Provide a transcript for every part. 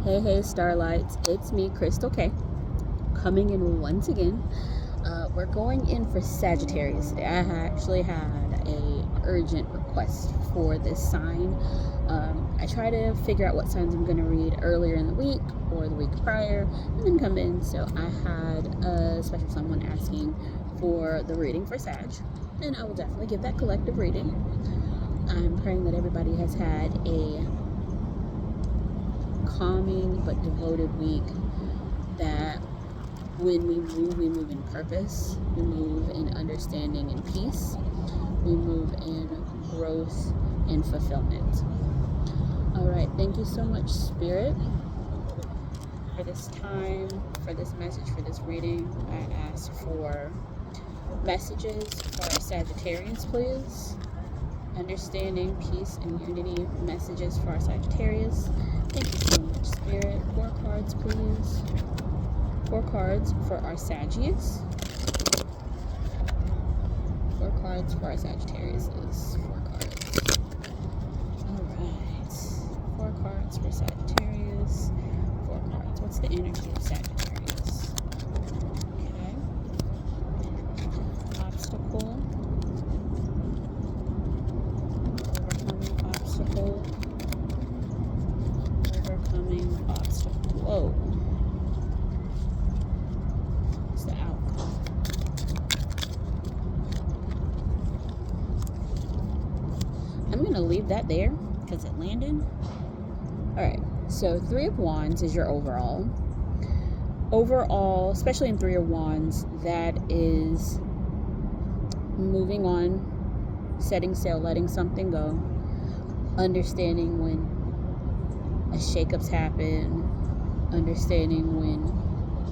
Hey, Starlights. It's me, Crystal K, coming in once again. We're going in for Sagittarius today. I actually had a urgent request for this sign. I try to figure out what signs I'm going to read earlier in the week or the week prior and then come in. So I had a special someone asking for the reading for Sag, and I will definitely give that collective reading. I'm praying that everybody has had a calming but devoted week, that when we move in purpose, we move in understanding and peace, we move in growth and fulfillment. All right, thank you so much, Spirit, for this time, for this message, for this reading. I ask for messages for our Sagittarians, please. Understanding, peace, and unity messages for our Sagittarius. Thank you so much, Spirit. 4 cards, please. 4 cards for our Sagittarius. 4 cards for our Sagittarius. 4 cards. Alright. 4 cards for Sagittarius. 4 cards. What's the energy of Sagittarius? Okay. Obstacle. Overcoming obstacle. Whoa. What's the outcome? I'm going to leave that there because it landed. Alright, so 3 of Wands is your overall. Overall, especially in 3 of Wands, that is moving on, setting sail, letting something go, understanding when a shakeups happen, understanding when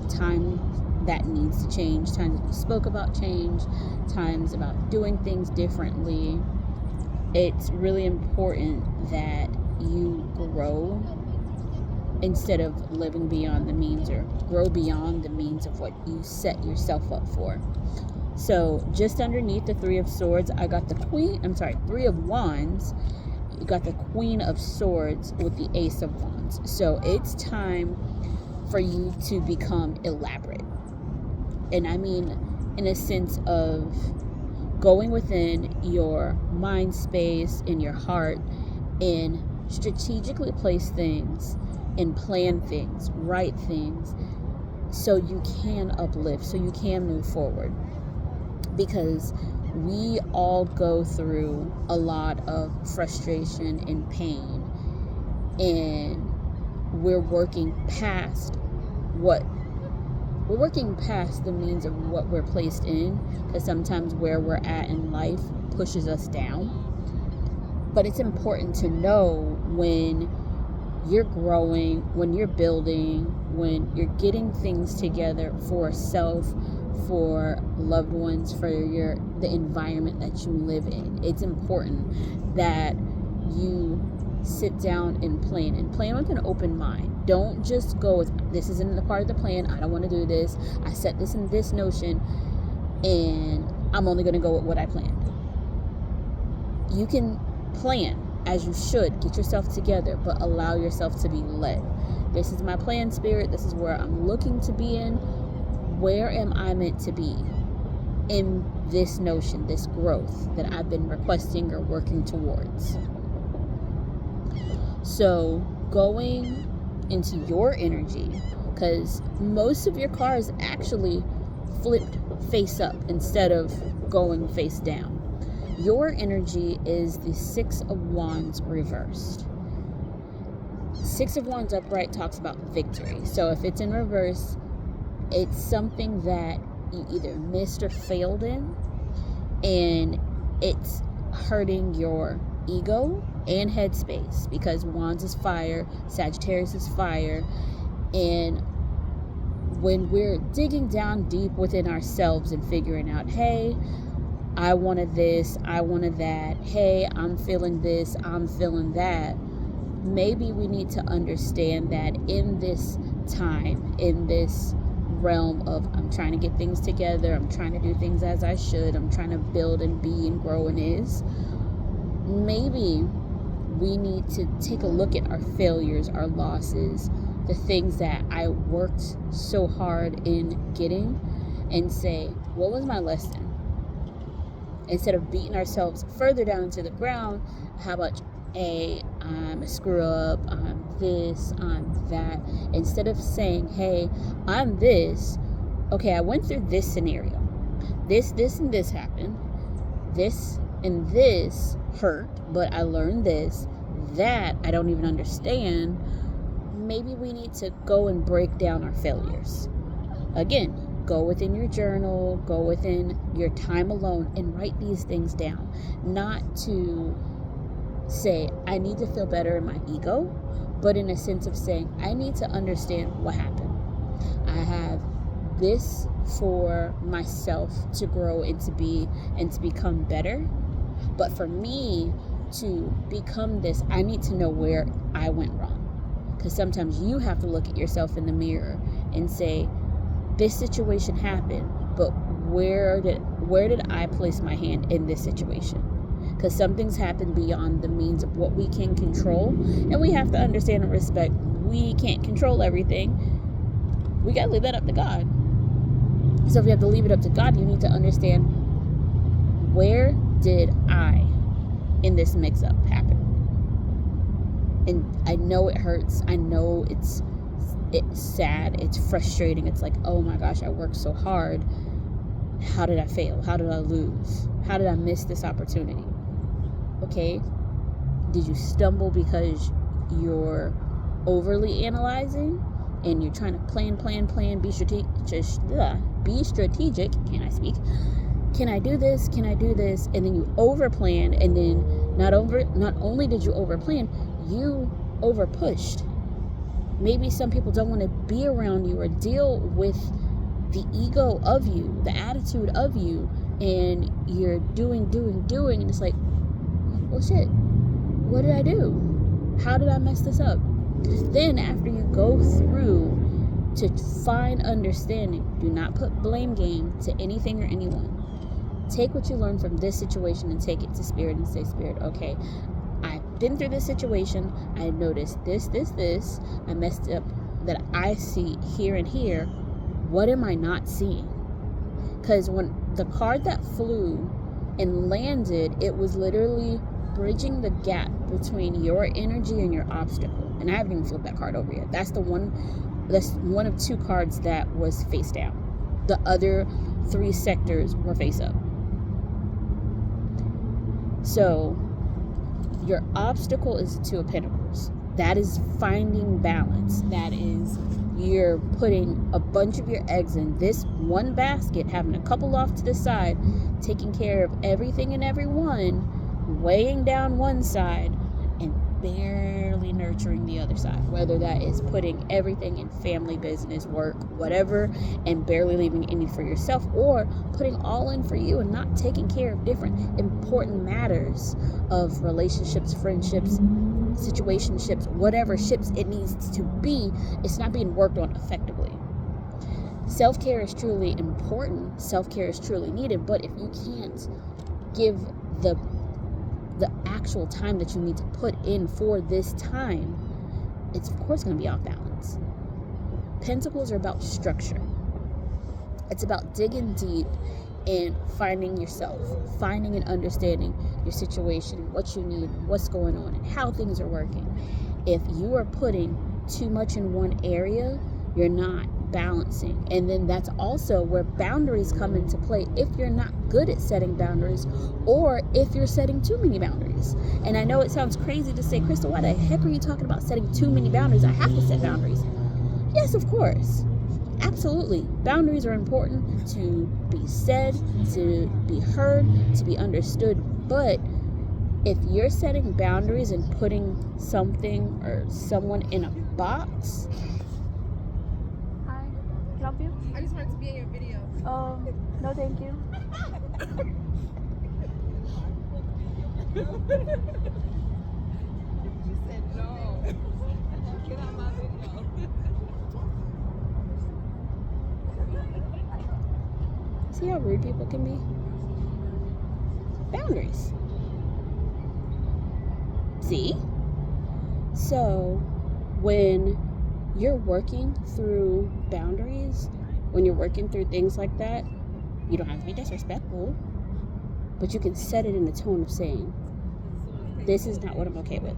time that needs to change, times we spoke about change, times about doing things differently. It's really important that you grow instead of living beyond the means, or grow beyond the means of what you set yourself up for. So just underneath the 3 of Swords, I got the 3 of Wands. You got the Queen of Swords with the Ace of Wands. So it's time for you to become elaborate. And I mean in a sense of going within your mind space, in your heart, and strategically place things and plan things, write things, so you can uplift, so you can move forward. Because we all go through a lot of frustration and pain, and we're working past the means of what we're placed in, because sometimes where we're at in life pushes us down. But it's important to know when you're growing, when you're building, when you're getting things together for self, for loved ones, for the environment that you live in. It's important that you sit down and plan with an open mind. Don't just go with, this isn't a part of the plan, I don't want to do this, I set this in this notion, and I'm only going to go with what I planned. You can plan as you should, get yourself together, but allow yourself to be led. This is my plan, Spirit. This is where I'm looking to be in. Where am I meant to be in this notion, this growth that I've been requesting or working towards? So going into your energy, because most of your cards actually flipped face up instead of going face down. Your energy is the 6 of Wands reversed. 6 of Wands upright talks about victory. So if it's in reverse, it's something that you either missed or failed in, and it's hurting your ego and headspace, because Wands is fire, Sagittarius is fire, and when we're digging down deep within ourselves and figuring out, hey, I wanted this, I wanted that, hey, I'm feeling this, I'm feeling that, maybe we need to understand that in this time, in this realm of I'm trying to get things together, I'm trying to do things as I should, I'm trying to build and be and grow and is, maybe we need to take a look at our failures, our losses, the things that I worked so hard in getting and say, what was my lesson? Instead of beating ourselves further down into the ground, how about I'm a screw up, I'm this, I'm that. Instead of saying, hey, I'm this, okay, I went through this scenario. This, and this happened. This and this hurt, but I learned this. That I don't even understand. Maybe we need to go and break down our failures. Again, go within your journal, go within your time alone and write these things down. Not to say, I need to feel better in my ego, but in a sense of saying, I need to understand what happened. I have this for myself to grow and to become better. But for me to become this, I need to know where I went wrong. Because sometimes you have to look at yourself in the mirror and say, this situation happened, but where did I place my hand in this situation? Because some things happen beyond the means of what we can control, and we have to understand and respect we can't control everything. We got to leave that up to God. So if you have to leave it up to God, you need to understand, where did I in this mix-up happen? And I know it hurts. I know it's sad. It's frustrating. It's like, oh my gosh, I worked so hard. How did I fail? How did I lose? How did I miss this opportunity? Okay, did you stumble because you're overly analyzing and you're trying to plan, be strategic, can I speak? Can I do this? And then you overplan, and then not only did you overplan, you overpushed. Maybe some people don't want to be around you or deal with the ego of you, the attitude of you, and you're doing, and it's like, well, shit, what did I do? How did I mess this up? Then after you go through to find understanding, do not put blame game to anything or anyone. Take what you learned from this situation and take it to Spirit and say, Spirit, okay, I've been through this situation. I noticed this. I messed up that I see here and here. What am I not seeing? Because when the card that flew and landed, it was literally bridging the gap between your energy and your obstacle. And I haven't even flipped that card over yet. That's one of two cards that was face down. The other three sectors were face up. So your obstacle is the Two of Pentacles. That is finding balance. That is, you're putting a bunch of your eggs in this one basket, having a couple off to the side, taking care of everything and everyone, weighing down one side and barely nurturing the other side. Whether that is putting everything in family, business, work, whatever, and barely leaving any for yourself, or putting all in for you and not taking care of different important matters of relationships, friendships, situationships, whatever ships it needs to be. It's not being worked on effectively. Self-care is truly important. Self-care is truly needed. But if you can't give the actual time that you need to put in for this time, it's of course going to be off balance. Pentacles are about structure. It's about digging deep and finding yourself, finding and understanding your situation, what you need, what's going on, and how things are working. If you are putting too much in one area, you're not balancing. And then that's also where boundaries come into play if you're not good at setting boundaries, or if you're setting too many boundaries. And I know it sounds crazy to say, Crystal, why the heck are you talking about setting too many boundaries? I have to set boundaries. Yes, of course. Absolutely. Boundaries are important to be said, to be heard, to be understood. But if you're setting boundaries and putting something or someone in a box. Hi, can I help you? I just wanted to be in your video. No thank you. She said no. Get out my video. See how rude people can be? Boundaries. See? So when you're working through boundaries, when you're working through things like that, you don't have to be disrespectful, but you can set it in the tone of saying, this is not what I'm okay with.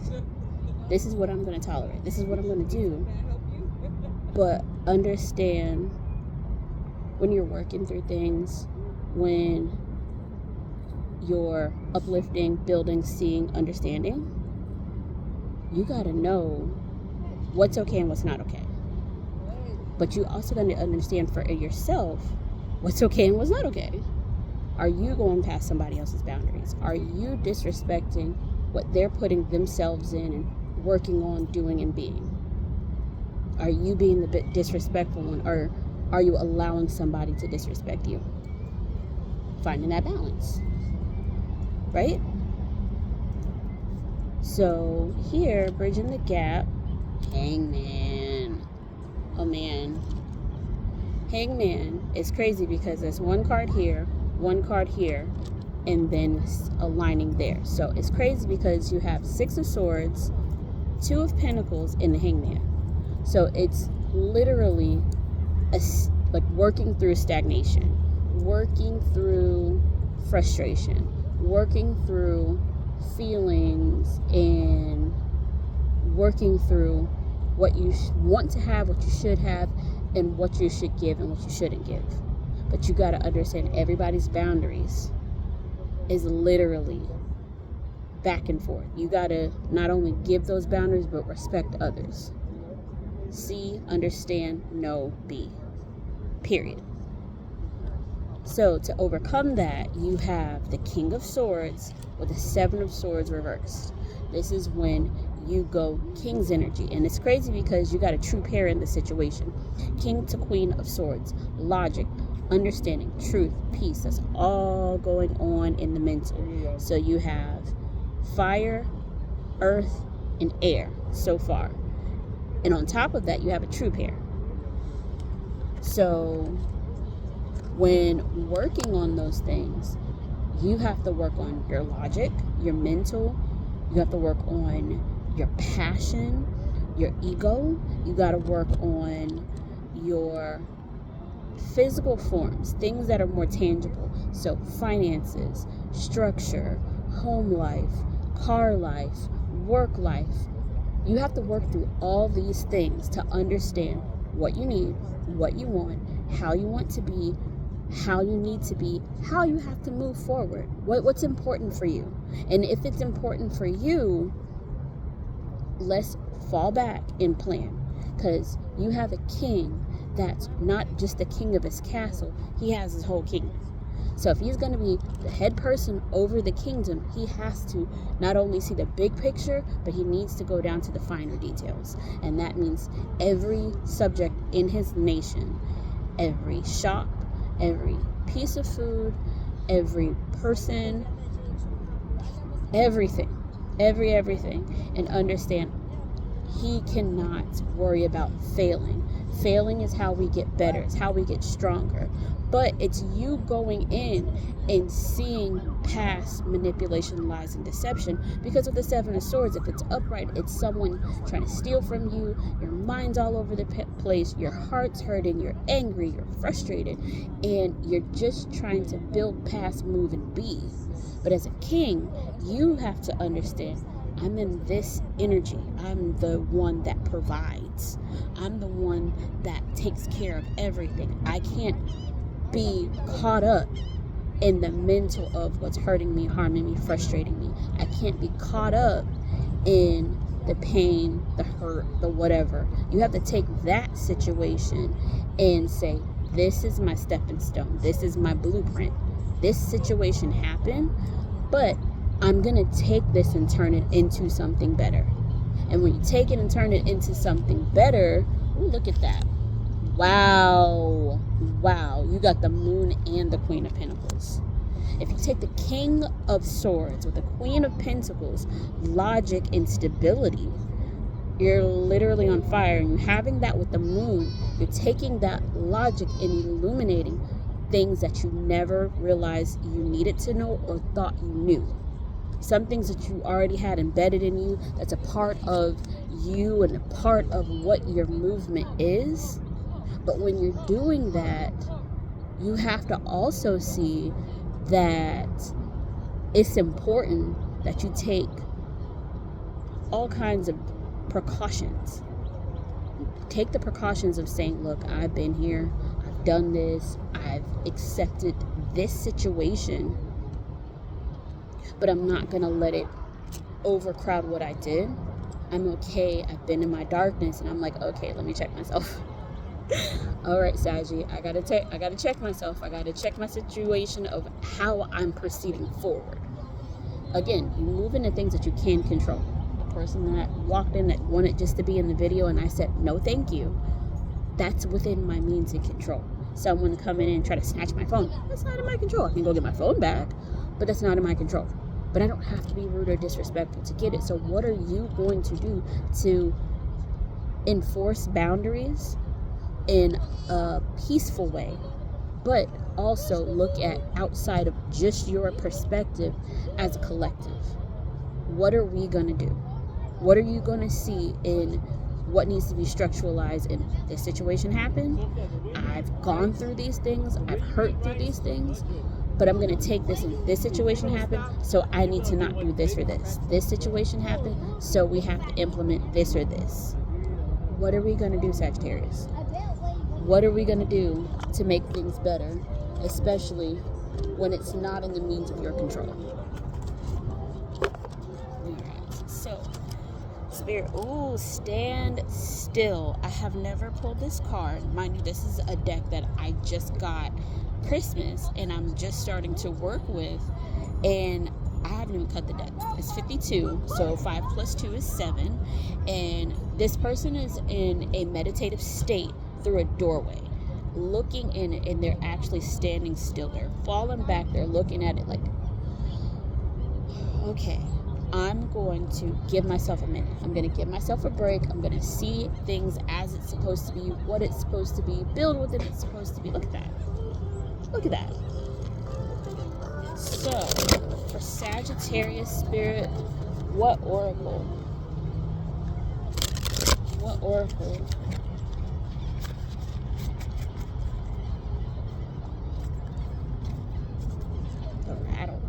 This is what I'm going to tolerate. This is what I'm going to do. But understand, when you're working through things, when you're uplifting, building, seeing, understanding, you got to know what's okay and what's not okay. But you also got to understand for yourself what's okay and what's not okay. Are you going past somebody else's boundaries? Are you disrespecting what they're putting themselves in and working on doing and being? Are you being the bit disrespectful one, or are you allowing somebody to disrespect you? Finding that balance, right? So here, bridging the gap, Hangman. Oh man. Hangman is crazy because there's one card here, and then aligning there. So it's crazy because you have 6 of Swords, 2 of Pentacles, and the Hangman. So it's literally like working through stagnation, working through frustration, working through feelings, and working through what you want to have, what you should have, and what you should give and what you shouldn't give. But you got to understand everybody's boundaries is literally back and forth. You got to not only give those boundaries, but respect others. See, understand, know, be. Period. So to overcome that, you have the King of Swords with the 7 of Swords reversed. This is when you go King's energy. And it's crazy because you got a true pair in the situation. King to Queen of Swords. Logic, understanding, truth, peace. That's all going on in the mental. So you have fire, earth, and air so far. And on top of that, you have a true pair. So when working on those things, you have to work on your logic, your mental. You have to work on your passion, your ego. You got to work on your physical forms, things that are more tangible. So finances, structure, home life, car life, work life. You have to work through all these things to understand what you need, what you want, how you want to be, how you need to be, how you have to move forward, what's important for you. And if it's important for you, let's fall back and plan, because you have a king that's not just the king of his castle, he has his whole kingdom. So if he's going to be the head person over the kingdom, he has to not only see the big picture, but he needs to go down to the finer details. And that means every subject in his nation, every shop, every piece of food, every person, everything, and understand he cannot worry about failing. Failing is how we get better. It's how we get stronger. But it's you going in and seeing past manipulation, lies, and deception. Because with the 7 of Swords, if it's upright, it's someone trying to steal from you. Your mind's all over the place. Your heart's hurting. You're angry. You're frustrated. And you're just trying to build past, move, and be. But as a king, you have to understand, I'm in this energy. I'm the one that provides. I'm the one that takes care of everything. I can't be caught up in the mental of what's hurting me, harming me, frustrating me. I can't be caught up in the pain, the hurt, the whatever. You have to take that situation and say, this is my stepping stone. This is my blueprint. This situation happened, but I'm going to take this and turn it into something better. And when you take it and turn it into something better, ooh, look at that. Wow. You got the Moon and the Queen of Pentacles. If you take the King of Swords with the Queen of Pentacles, logic and stability, you're literally on fire. And you're having that with the Moon, you're taking that logic and illuminating things that you never realized you needed to know or thought you knew. some things that you already had embedded in you, that's a part of you and a part of what your movement is. But when you're doing that, you have to also see that it's important that you take all kinds of precautions. Take the precautions of saying, look, I've been here, I've done this, I've accepted this situation, but I'm not going to let it overcrowd what I did. I'm okay. I've been in my darkness, and I'm like, okay, let me check myself. All right, Saggy, I gotta check myself. I gotta check my situation of how I'm proceeding forward. Again, you move into things that you can control. The person that walked in that wanted just to be in the video, and I said, no, thank you. That's within my means and control. Someone come in and try to snatch my phone. That's not in my control. I can go get my phone back, but that's not in my control. But I don't have to be rude or disrespectful to get it. So what are you going to do to enforce boundaries in a peaceful way, but also look at outside of just your perspective as a collective? What are we going to do? What are you going to see in what needs to be structuralized in this situation happened? I've gone through these things. I've hurt through these things. But I'm going to take this, and this situation happened, so I need to not do this or this. This situation happened, so we have to implement this or this. What are we going to do, Sagittarius? What are we going to do to make things better, especially when it's not in the means of your control? All right, so Spirit, stand still. I have never pulled this card. Mind you, this is a deck that I just got Christmas and I'm just starting to work with, and I haven't even cut the deck. It's 52, so 5 plus 2 is 7, and this person is in a meditative state through a doorway, looking in it, and they're actually standing still. They're falling back. They're looking at it like, okay, I'm going to give myself a minute. I'm going to give myself a break. I'm going to see things as it's supposed to be, what it's supposed to be, build what it's supposed to be. Look at that. Look at that. So, for Sagittarius Spirit, what oracle? What oracle? The rattle.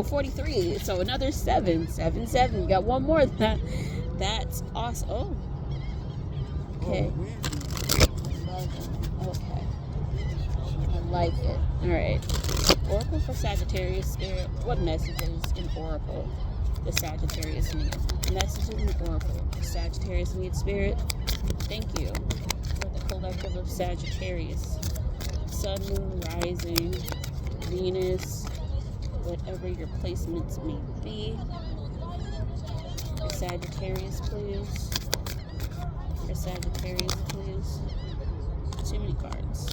43. So another 7. 7, 7. You got one more than that. That's awesome. Oh. Okay. Okay. I like it. Alright. Oracle for Sagittarius Spirit. What messages in Oracle the Sagittarius need? Messages in Oracle the Sagittarius need, Spirit. Thank you for the collective of Sagittarius. Sun, Moon, Rising, Venus, whatever your placements may be. For Sagittarius, please. For Sagittarius, please. Too many cards.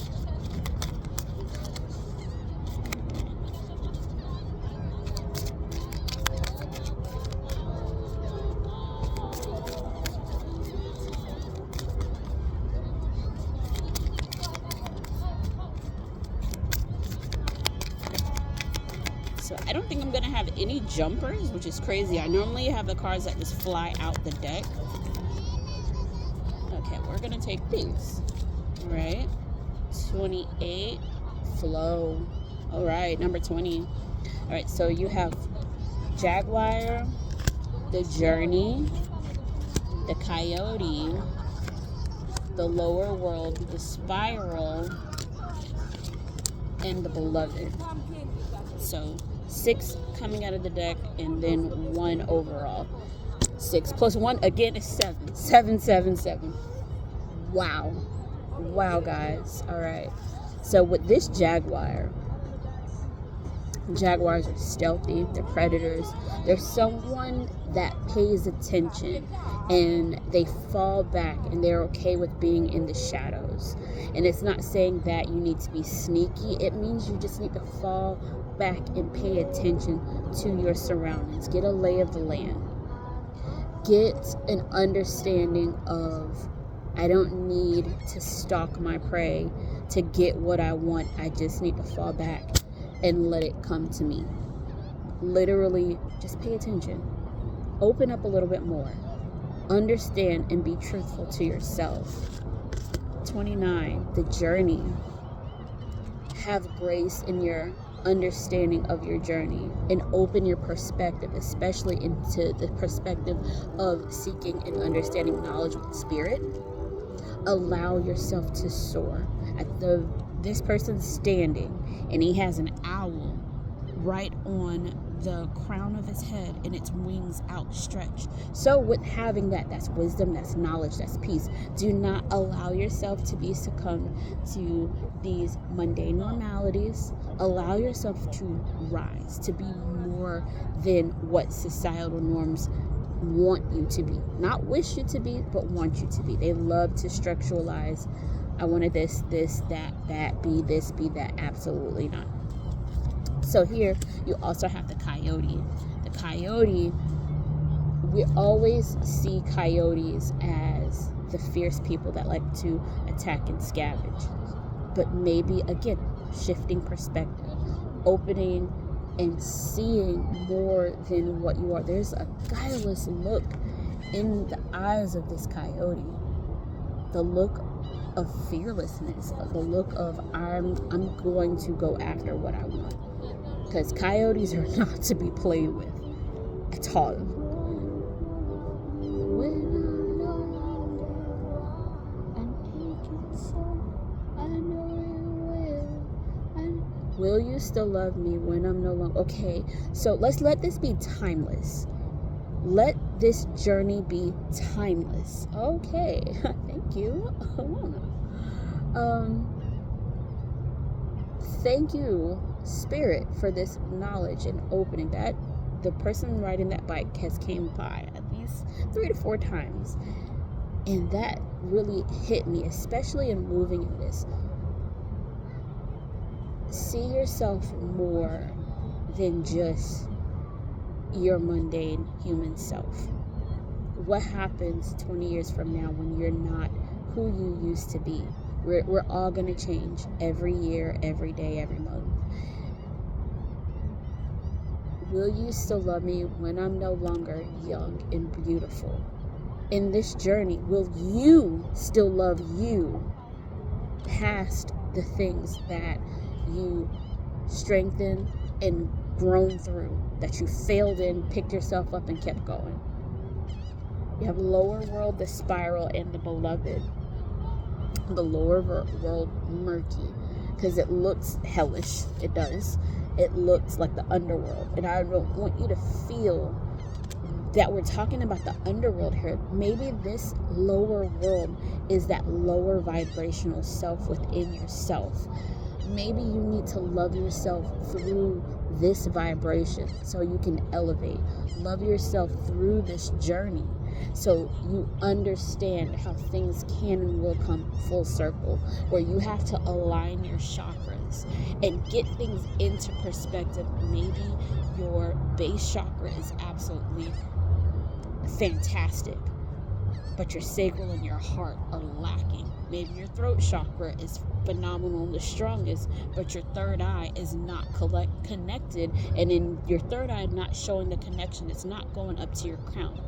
So I don't think I'm going to have any jumpers, which is crazy. I normally have the cards that just fly out the deck. Okay, we're going to take these. All right. 28. Flow. All right, number 20. All right, so you have Jaguar, the Journey, the Coyote, the Lower World, the Spiral, and the Beloved. So 6 coming out of the deck, and then 1 overall. 6 plus 1 again is 7. 7, 7, 7. Wow. Wow, guys. All right. So with this Jaguars are stealthy. They're predators. They're someone that pays attention, and they fall back, and they're okay with being in the shadows. And it's not saying that you need to be sneaky. It means you just need to fall back and pay attention to your surroundings. Get a lay of the land. Get an understanding of, I don't need to stalk my prey to get what I want. I just need to fall back and let it come to me. literally just pay attention. Open up a little bit more. Understand and be truthful to yourself. 29, the journey. Have grace in your understanding of your journey and open your perspective, especially into the perspective of seeking and understanding knowledge with spirit. Allow yourself to soar. This person's standing and he has an owl right on the crown of his head and its wings outstretched. So with having that's wisdom, that's knowledge, that's peace. Do not allow yourself to be succumbed to these mundane normalities. Allow yourself to rise, to be more than what societal norms want you to be. Not wish you to be, but want you to be. They love to structuralize. I wanted this, that, be this, be that. Absolutely not. So here you also have the coyote. The coyote, we always see coyotes as the fierce people that like to attack and scavenge. But maybe, again, shifting perspective, opening and seeing more than what you are. There's a guileless look in the eyes of this coyote. The look of fearlessness, the look of I'm going to go after what I want. Because coyotes are not to be played with at all. Will you still love me when I'm no longer? Okay, so let's let this be timeless. Let this journey be timeless. Okay, thank you. Thank you, Spirit, for this knowledge and opening. That the person riding that bike has came by at least 3 to 4 times, and that really hit me, especially in moving in this. See yourself more than just your mundane human self. What happens 20 years from now when you're not who you used to be? We're all going to change every year, every day, every month. Will you still love me when I'm no longer young and beautiful? In this journey, will you still love you past the things that you strengthened and grown through, that you failed in, picked yourself up and kept going? You have lower world, the spiral, and the beloved. The lower world, murky, because it looks hellish. It does. It looks like the underworld, and I don't want you to feel that we're talking about the underworld here. Maybe this lower world is that lower vibrational self within yourself. Maybe you need to love yourself through this vibration so you can elevate. Love yourself through this journey so you understand how things can and will come full circle, where you have to align your chakras and get things into perspective. Maybe your base chakra is absolutely fantastic, but your sacral and your heart are lacking. Maybe your throat chakra is phenomenal and the strongest, but your third eye is not connected, and in your third eye not showing the connection, it's not going up to your crown.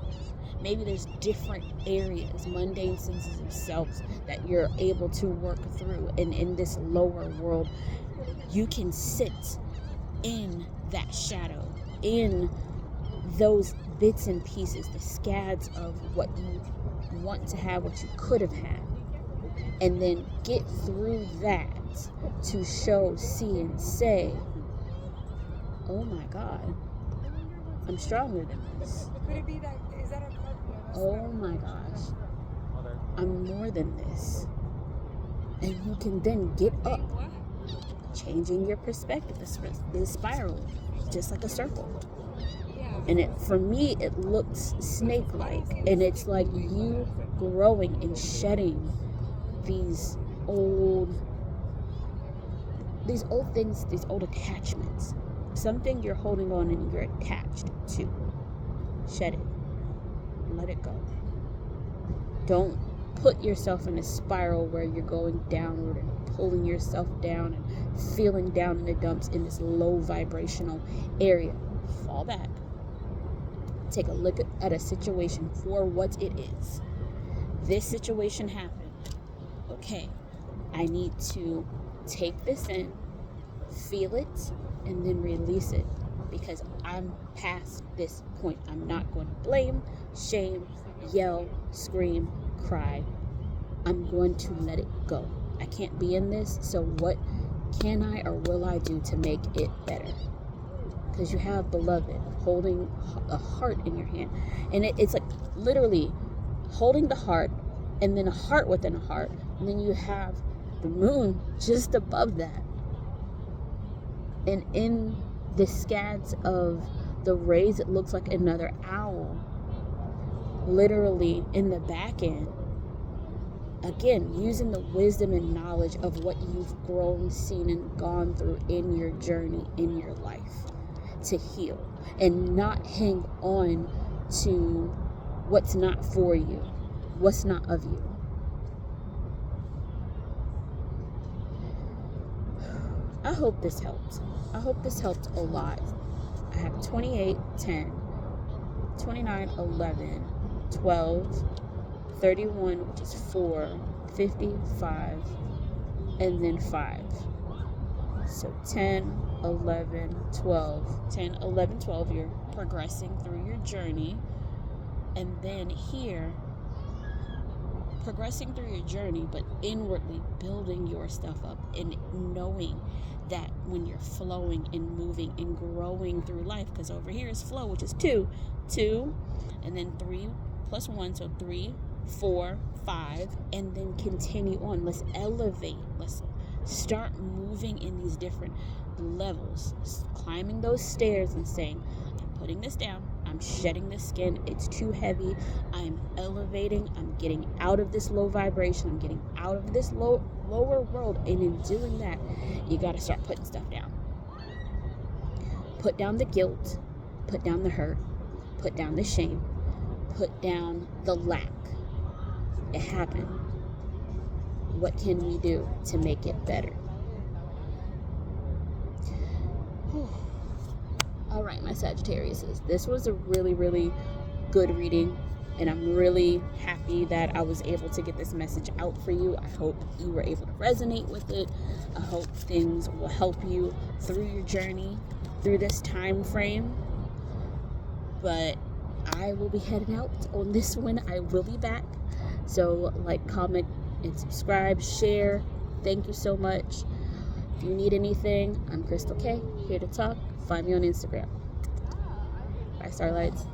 Maybe there's different areas, mundane senses of selves, that you're able to work through, and in this lower world you can sit in that shadow, in those bits and pieces, the scads of what you want to have, what you could have had, and then get through that to show, see, and say, oh my God, I'm stronger than this. Could it be that? Is that a card? Oh my gosh, I'm more than this. And you can then get up, changing your perspective. This spiral, just like a circle. And for me, it looks snake-like, and it's like you growing and shedding these old things, these old attachments. Something you're holding on and you're attached to. Shed it. Let it go. Don't put yourself in a spiral where you're going downward and pulling yourself down and feeling down in the dumps in this low vibrational area. fall back, take a look at a situation for what it is. This situation happened. Okay, I need to take this in, feel it, and then release it, because I'm past this point. I'm not going to blame, shame, yell, scream, cry. I'm going to let it go. I can't be in this, so what can I or will I do to make it better? Because you have beloved holding a heart in your hand, and it's like literally holding the heart, and then a heart within a heart, and then you have the moon just above that. And in the scads of the rays, it looks like another owl, literally in the back end. Again, using the wisdom and knowledge of what you've grown, seen, and gone through in your journey, in your life, to heal and not hang on to what's not for you, what's not of you. I hope this helped. I hope this helped a lot. I have 28, 10, 29, 11, 12, 31, which is 4, 55, and then 5. So 10, 11, 12. 10, 11, 12, you're progressing through your journey. And then here, progressing through your journey, but inwardly building your stuff up and knowing that when you're flowing and moving and growing through life, because over here is flow, which is 2, and then 3 plus 1, so 3, 4, 5, and then continue on. Let's elevate. Let's start moving in these different levels, climbing those stairs and saying, I'm putting this down. I'm shedding this skin. It's too heavy. I'm elevating. I'm getting out of this low vibration. I'm getting out of this lower world. And in doing that, you got to start putting stuff down. Put down the guilt. Put down the hurt. Put down the shame. Put down the lack. It happened. What can we do to make it better? All right, my Sagittariuses, this was a really, really good reading, and I'm really happy that I was able to get this message out for you. I hope you were able to resonate with it. I hope things will help you through your journey, through this time frame. But I will be heading out on this one. I will be back. So like, comment, and subscribe, share. Thank you so much. If you need anything, I'm Crystal K, here to talk. Find me on Instagram. Bye, Starlights.